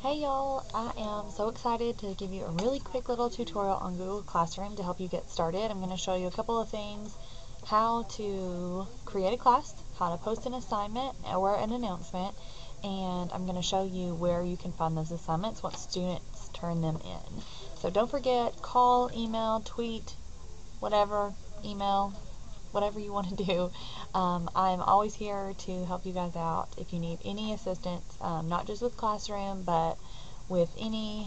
Hey y'all, I am so excited to give you a really quick little tutorial on Google Classroom to help you get started. I'm going to show you a couple of things: how to create a class, how to post an assignment or an announcement, and I'm going to show you where you can find those assignments once students turn them in. So don't forget, call, email, tweet, whatever, email, whatever you want to do. I'm always here to help you guys out if you need any assistance, not just with Classroom, but with any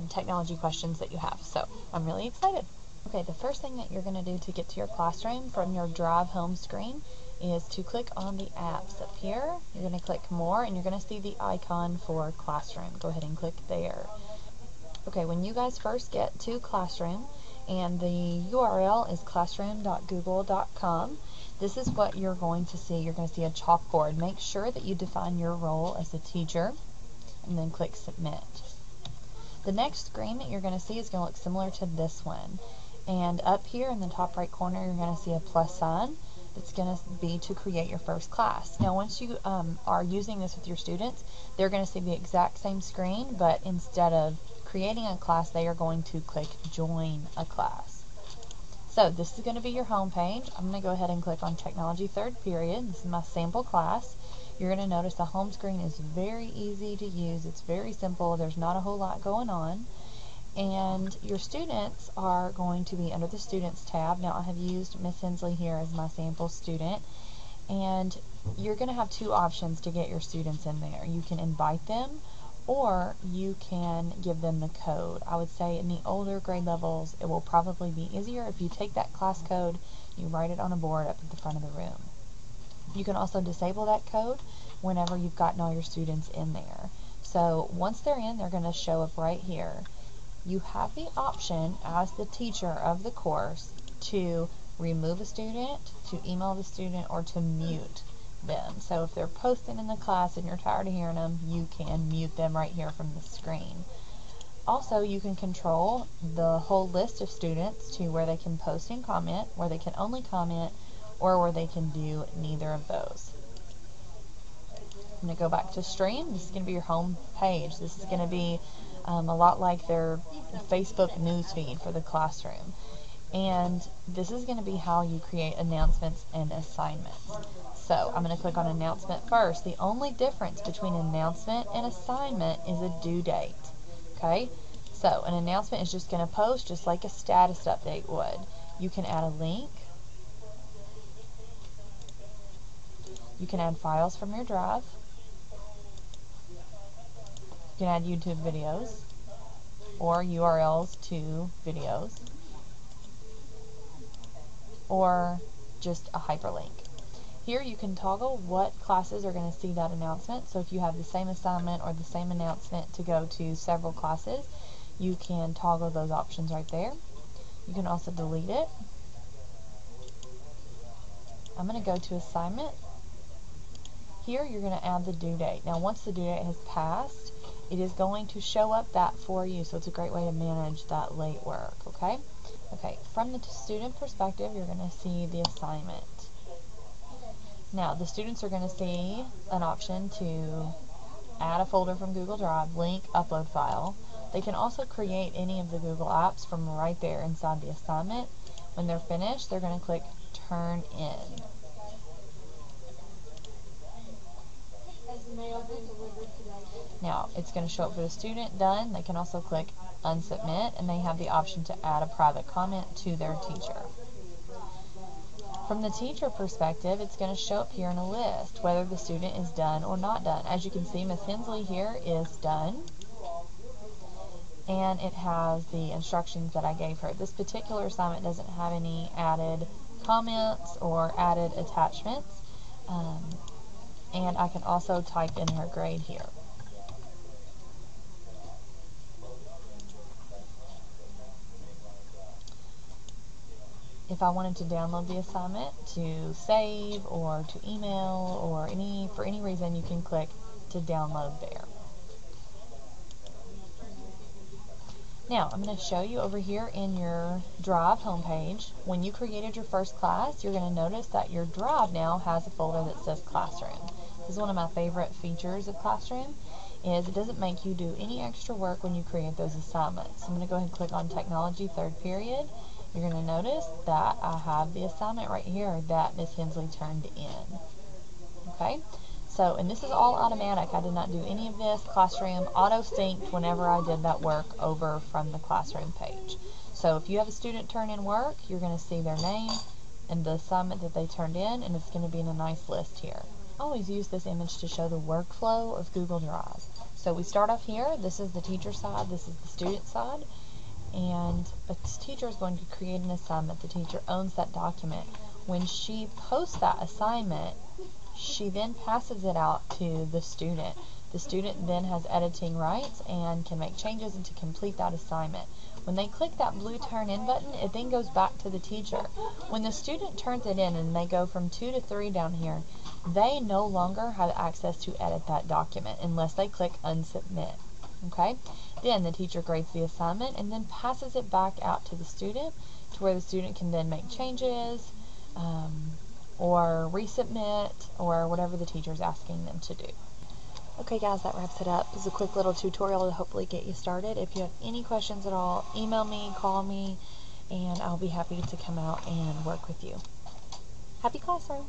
technology questions that you have. So I'm really excited. Okay, the first thing that you're going to do to get to your Classroom from your Drive home screen is to click on the apps up here. You're going to click more and you're going to see the icon for Classroom. Go ahead and click there. Okay, when you guys first get to Classroom, and the URL is classroom.google.com. This is what you're going to see. You're going to see a chalkboard. Make sure that you define your role as a teacher and then click submit. The next screen that you're going to see is going to look similar to this one. And up here in the top right corner, you're going to see a plus sign. That's going to be to create your first class. Now once you are using this with your students, they're going to see the exact same screen, but instead of creating a class, they are going to click join a class. So this is going to be your home page. I'm going to go ahead and click on technology third period. This is my sample class. You're going to notice the home screen is very easy to use. It's very simple. There's not a whole lot going on. And your students are going to be under the Students tab. Now I have used Miss Hensley here as my sample student, and you're going to have two options to get your students in there. You can invite them, or you can give them the code. I would say in the older grade levels, it will probably be easier if you take that class code, you write it on a board up at the front of the room. You can also disable that code whenever you've gotten all your students in there. So once they're in, they're going to show up right here. You have the option as the teacher of the course to remove a student, to email the student, or to mute them. So if they're posting in the class and you're tired of hearing them, you can mute them right here from the screen. Also, you can control the whole list of students to where they can post and comment, where they can only comment, or where they can do neither of those. I'm going to go back to stream. This is going to be your home page. This is going to be a lot like their Facebook news feed for the classroom. And this is going to be how you create announcements and assignments. So I'm going to click on announcement first. The only difference between announcement and assignment is a due date. Okay? So an announcement is just going to post just like a status update would. You can add a link. You can add files from your Drive. You can add YouTube videos or URLs to videos, or just a hyperlink. Here you can toggle what classes are going to see that announcement. So if you have the same assignment or the same announcement to go to several classes, you can toggle those options right there. You can also delete it. I'm going to go to assignment. Here you're going to add the due date. Now once the due date has passed, it is going to show up that for you, so it's a great way to manage that late work, okay? Okay, from the student perspective, you're going to see the assignment. Now, the students are going to see an option to add a folder from Google Drive, link, upload file. They can also create any of the Google apps from right there inside the assignment. When they're finished, they're going to click Turn In. Now, it's going to show up for the student, done. They can also click Unsubmit, and they have the option to add a private comment to their teacher. From the teacher perspective, it's going to show up here in a list, whether the student is done or not done. As you can see, Miss Hensley here is done, and it has the instructions that I gave her. This particular assignment doesn't have any added comments or added attachments, and I can also type in her grade here. If I wanted to download the assignment to save or to email or for any reason, you can click to download there. Now, I'm going to show you over here in your Drive homepage. When you created your first class, you're going to notice that your Drive now has a folder that says Classroom. This is one of my favorite features of Classroom. is it doesn't make you do any extra work when you create those assignments. I'm going to go ahead and click on Technology Third Period. You're going to notice that I have the assignment right here that Ms. Hensley turned in. Okay, so, and this is all automatic. I did not do any of this. Classroom auto-synced whenever I did that work over from the classroom page. So if you have a student turn in work, you're going to see their name and the assignment that they turned in, and it's going to be in a nice list here. I always use this image to show the workflow of Google Drive. So we start off here. This is the teacher side, this is the student side, and a teacher is going to create an assignment. The teacher owns that document. When she posts that assignment, she then passes it out to the student. The student then has editing rights and can make changes and to complete that assignment. When they click that blue turn in button, it then goes back to the teacher. When the student turns it in and they go from 2 to 3 down here, they no longer have access to edit that document unless they click unsubmit. Okay? Then the teacher grades the assignment and then passes it back out to the student to where the student can then make changes, or resubmit, or whatever the teacher is asking them to do. Okay guys, that wraps it up. This is a quick little tutorial to hopefully get you started. If you have any questions at all, email me, call me, and I'll be happy to come out and work with you. Happy classroom!